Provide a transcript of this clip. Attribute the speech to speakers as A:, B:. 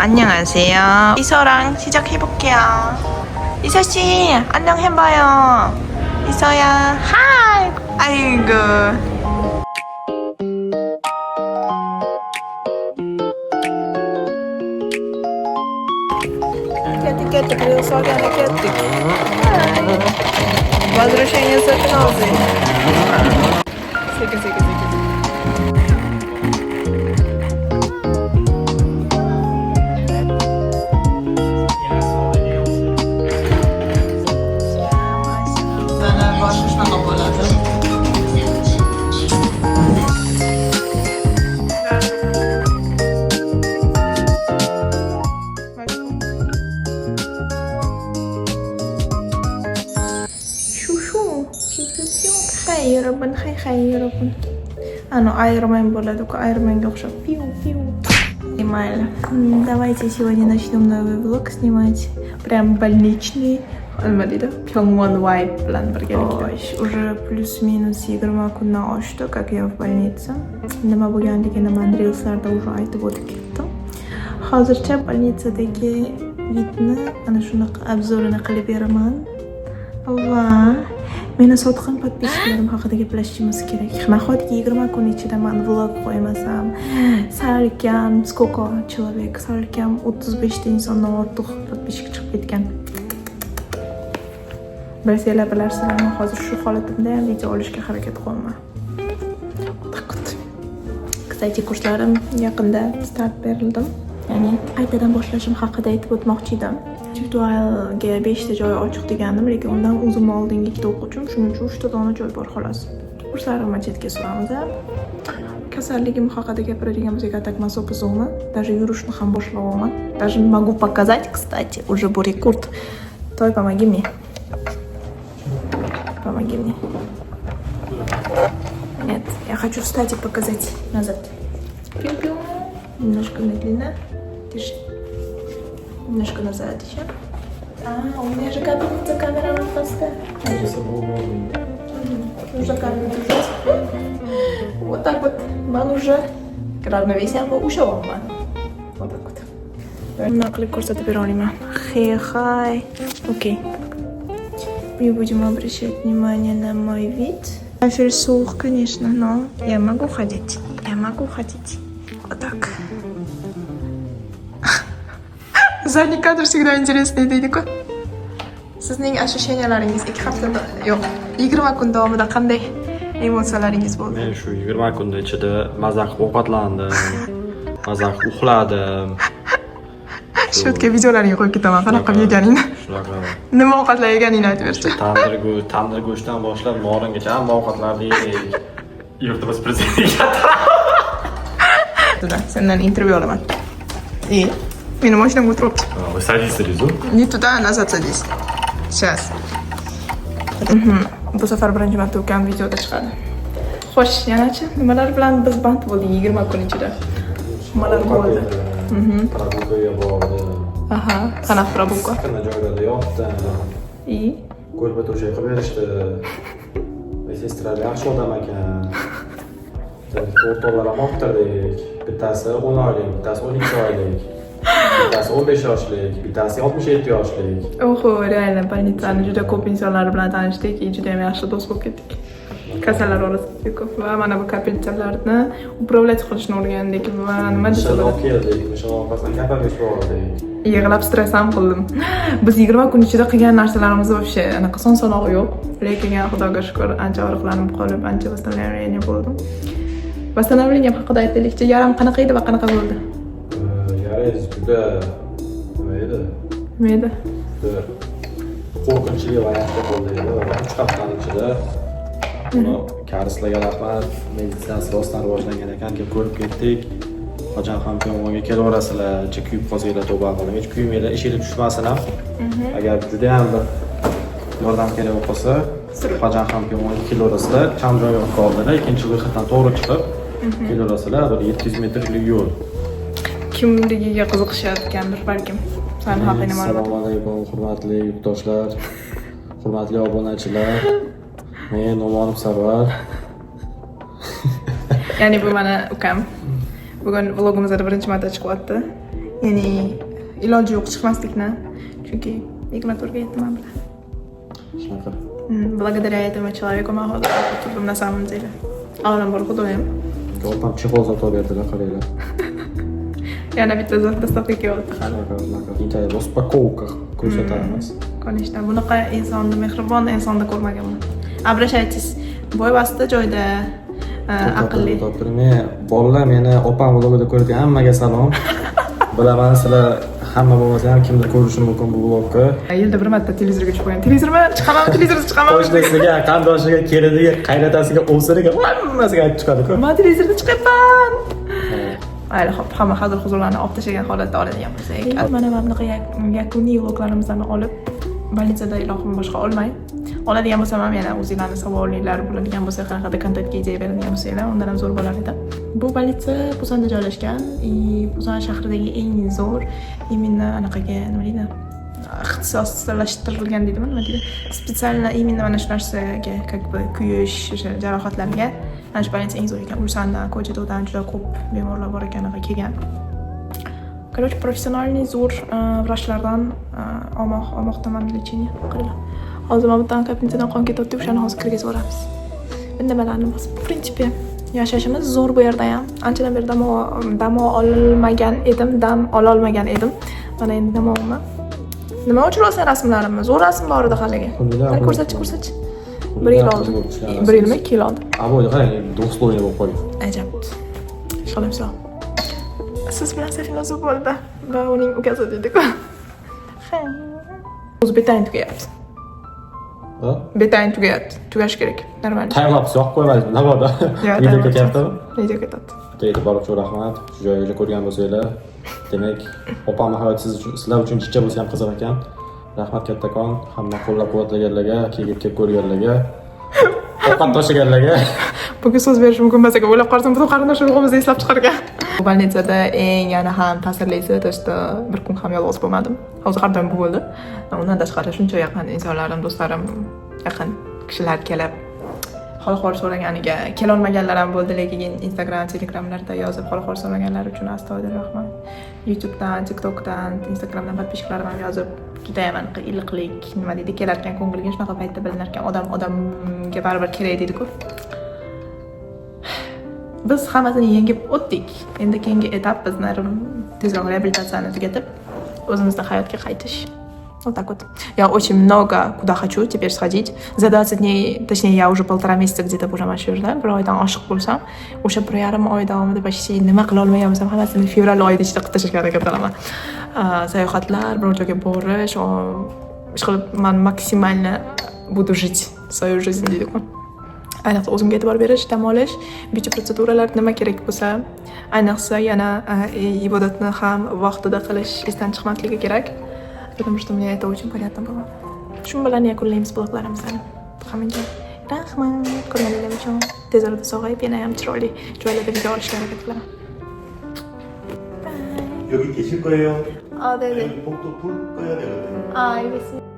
A: 안녕하세요. 이서랑 시작해볼게요. 이서씨, 안녕 해봐요. 이서야, 하이. 아이고. Кетик, криво славяный кетик. Возвращение с гипнозы. Сики. Hay 여러분, hay 여러분. Оно Айронмен было, только Айронмен гёхшо. Пиу. Снимали. Давайте сегодня начнем новый влог снимать. Прям больничный. Пёнгвон вайб bilan birgalikda. Уже плюс-минус 20 kundan oshdi, как я в больнице. Nima bo'lganligini men reelslarda уже aytib o'tib ketdim. Hozircha больницадagi vidni ana shunaqa obzorini qilib beraman. Va meni sotqin podpischalarim haqida gaplashishimiz kerak. Nahotki 20 kun ichida men vlog qo'ymasam, salkam skолько человек, salkam 35 ta insondan ortiq podpischik chiqib ketgan. Bilsanglar bilarsizlar, men hozir shu holatimda ham video olishga harakat qilaman. Kстати, kurslarim yaqinda start berildim. Ya'ni qaytadan boshlashim haqida aytib o'tmoqchi edim. Virtualga 5 ta joy ochiq degandim, lekin undan o'zimni oldingi 2 ta o'quvchim, shuning uchun 3 ta dona joy bor xolos. Kurslarimni chetga suramiz. Kasalligim haqida gapiradigan bo'lsak, так masofa zo'mi, даже yurishni ham boshlaganman. Даже могу показать, кстати, уже bu rekord. Toy, помоги мне. Нет, я хочу встать и показать назад. Пиу-пиу. Немножко медленно. Держи. Немножко назад еще. У меня же капельница, камера на хвосте. Нужно камеру держать. Вот так вот. Man уже равновесие ушел. Вот так вот. Наклик ko'rsatib bera olaman. Хай. Окей. Не будем обращать внимание на мой вид. Кафель сух, конечно, но я могу ходить. Вот так. Задний кадр всегда интересный, deydi-ku. Sizning ощущенияларинgiz 2 haftada, yo'q, 20 kun davomida qanday emotsiyalaringiz bo'ldi?
B: Men shu 20 kun ichida mazza qilib ovqatlandim, mazza qilib uxladim.
A: Shotga videolaringni qo'yib ketaman, qanaqa yeganingni.
B: Shunaqa.
A: Nima ovqatlar yeganingni aytib berchi.
B: Tandir go'shtdan boshlab moringacha hamma ovqatlarni yedik. Yurtimiz prezidentiga.
A: Sendan intervyu olaman. Meni mashinamga o'tiribdi.
B: Вы садитесь внизу?
A: Не туда, а назад садись. Сейчас. Bu safar birinchi marta ukam videoda chiqadi. Xo'sh, yanachi nimalar bilan biz band bo'ldik 20 kun ichida? Nimalar bo'ldi?
B: Trabukaga bordim.
A: Aha, qanaqa trabuka?
B: Qanaqa joylarda yotdim. Ko'rpa to'shak qilib berishdi. Sestrar yaxshi odam ekan. O'rtoqlar ham o'qtirdik. Bittasi 10 oylik, bittasi 12 oylik. Bittasi 15 yoshlik, bittasi 67 yoshlik.
A: Oho, reально, больницani juda ko'p insonlar bilan tanishdik, juda ham yaxshi do'st bo'lib ketdik. Kasallar orasida ko'p va mana bu kapelchalarni upravlять qilishni o'rgandik va nima
B: desa keldik, o'sha orqasidan kapalga bordik.
A: Yig'lab stress ham qildim. Biz 20 kun ichida qilgan narsalarimiz вообще anaqa son-sanoq yo'q. Lekin Xudoga shukr, ancha og'riqlanib qolib, ancha восстановление bo'ldim. Восстановление haqida aytaylikchi, yaram qanaqa edi va qanaqa bo'ldi?
B: Juda nima edi? Qo'rqinchli variantda bo'ldi. 3 haftaning ichida buni karislarga rahmat, meditsinasi rostdan rivojlangan ekan, kelib ko'rib ketdik. Xo'jan ham ko'ngilga kelaverasizlar, ichi kuyib qolsanglar tavba qiling, hech kuymaylar, ishinglar tushmasin ham. Agar juda ham bir yordam kerak bo'lib qolsa, Xo'jan ham ko'ngilga kelaverasizlar, kam joyga qoldilar, ikkinchi ro'yxatdan to'g'ri chiqib kelaverasizlar, bir 700 metrlik yo'l. Kimligiga
A: qiziqishayotgandir balkim. Sen haqingni ma'lum.
B: Assalomu alaykum, hurmatli yurtdoshlar, hurmatli obunachilar. Men Nomonov Sarvar.
A: Ya'ni bu mana ukam. Bugun vlogimizda birinchi marta chiqyapti. Ya'ni iloji yo'q chiqmaslikni. Chunki 24 ga yetdim bilan.
B: Shunaqa.
A: Благодаря этому человеку мы тут на самом деле. Avvalambor xudoyim.
B: Opam chexol sotib berdilar, qaranglar.
A: Yana bitta dostavka kelyapti.
B: Bitta распаковка ko'rsatamiz.
A: Конечно, bunaqa insonni, mehribon insonni ko'rmaganman. Обращайтесь. Bo'yvasida joyda aqlli.
B: Bolalar meni opam vlogida ko'rgan hammaga salom. Bilaman sizlar hamma bo'lmasa ham kimdir ko'rishi mumkin bu vlogni.
A: Yilda bir marta televizorga chiqib qo'yaman. Televizormi? Chiqaman.
B: Qo'shnisiga, qarindoshiga, keliniga, qaynotasiga, o'zlariga hammasiga aytib chiqadi-ku.
A: Men televizorda chiqyapman. Mayli, xo'p, hamma hazil huzurlarni olib tashlagan holatda oladigan bo'lsak. Mana bunaqa yakuniy vloglarimizni olib, bolnitsada ilohim boshqa olmay. Oladigan bo'lsam ham yana o'zinglarni savolinglar bo'ladigan bo'lsa, qanaqadir kontentga ideya beradigan bo'lsanglar, undan ham zo'r bo'lar edi. Bu bolnitsa Puzanda joylashgan, Puzan shahridagi eng zo'r именно anaqaga nima deydi? Ixtisoslashtirilgan deydimi, nima deydi? Spetsialno именно mana shu narsaga, как бы kuyish, o'sha jarohatlarga mana shu bolnitsa eng zo'r ekan. Ulsandan, Ko'chatdan juda ko'p bemorlar bor ekaniga kelgan. Короче, профессиональный zo'r vrachlardan olmoqdaman lechение. Qaranglar. Hozir mana bundan kabinetadan qon ketyapti, o'shani hozir kirgizib nimalarni bosib. В принципе, yashashimiz zo'r bu yerda ham. Anchadan beri dam ololmagan edim. Mana endi damoqman. Nima o'chiryapsan rasmlarimni? Zo'r rasm bor edi haliga. Ko'rsatchi. 1 yil oldi. 1 yilmi? 2 yil oldi.
B: Avoyda qarang, do'stlo'yini bo'lib qolgan.
A: Ajab. Shalomso. Siz bilan Safina zo'r bo'ldi va uning ukasi dedi-ku. O'zi betayin tugayapti.
B: Ha?
A: Betayin tugayapti. Tugash kerak. Normal.
B: Timelapse yoqib qo'ymaysizmi? Navoda. Video ketyaptimi?
A: Video ketyapti.
B: Deydi borib rahmat. Shu joyga ko'rgan bo'lsanglar, demak, opamni hayoti sizlar uchun jichcha bo'lsa ham qiziq ekan. Rahmat kattakon, hamma qo'llab-quvvatlaganlarga, kelib ko'rganlarga, ovqat tashiganlarga.
A: Bugun so'z berish mumkin emas ekan. O'ylab qarasam, butun qarindosh urug'imizni eslab chiqargan. Bolnitsada eng yana ham ta'sirlisi, to'shda bir kun ham yolg'iz bo'lmadim. Hozir har doim bu bo'ldi. Undan tashqari shuncha yaqin insonlarim, do'stlarim, yaqin kishilar kelib hol-ahvol so'raganiga, kelolmaganlar ham bo'ldi, lekin Instagram, Telegramlarda yozib hol-ahvol so'raganlar uchun astoydil rahmat. YouTubedan, TikTokdan, Instagramdan podpishkalarim ham yozib, juda ham iliqlik, nima deydi, kelarkan ko'ngilga shunaqa paytda bilinar ekan, odamga baribir kerak deydi-ku. Biz hammasini yengib o'tdik. Endi keyingi etap bizni tezroq reabilitatsiyani tugatib, o'zimizning hayotga qaytish. Вот так вот. Я очень много куда хочу теперь сходить. За 20 дней, точнее, я уже 1,5 месяца где-то уже mashhurda, bir oydan oshiq bo'lsam, o'sha 1,5 oy davomida почти nima qila olmagan bo'lsam, hammasini fevral oyida ichida qilib tashlashga harakat qilaman. Sayohatlar, biror joyga borish, ishqilib men maksimalni буду жить свою жизнь deydi-ku. Ayniqsa o'zimga e'tibor berish, dam olish, bitta protseduralar nima kerak bo'lsa, ayniqsa yana ibodatni ham vaqtida qilish esdan chiqmasligi kerak. Потому что мне это очень понятно было. Shu bilan yakunlaymiz bloglarimizni. Hammaga rahmat. Ko'rganingiz uchun tez orada sog'ayib, yana ham chiroyli joylarda video olishga harakat qilaman.
C: 여기 계실 거예요?
A: 네네.
C: 복도 불 꺼야 되거든요.
A: 알겠습니다.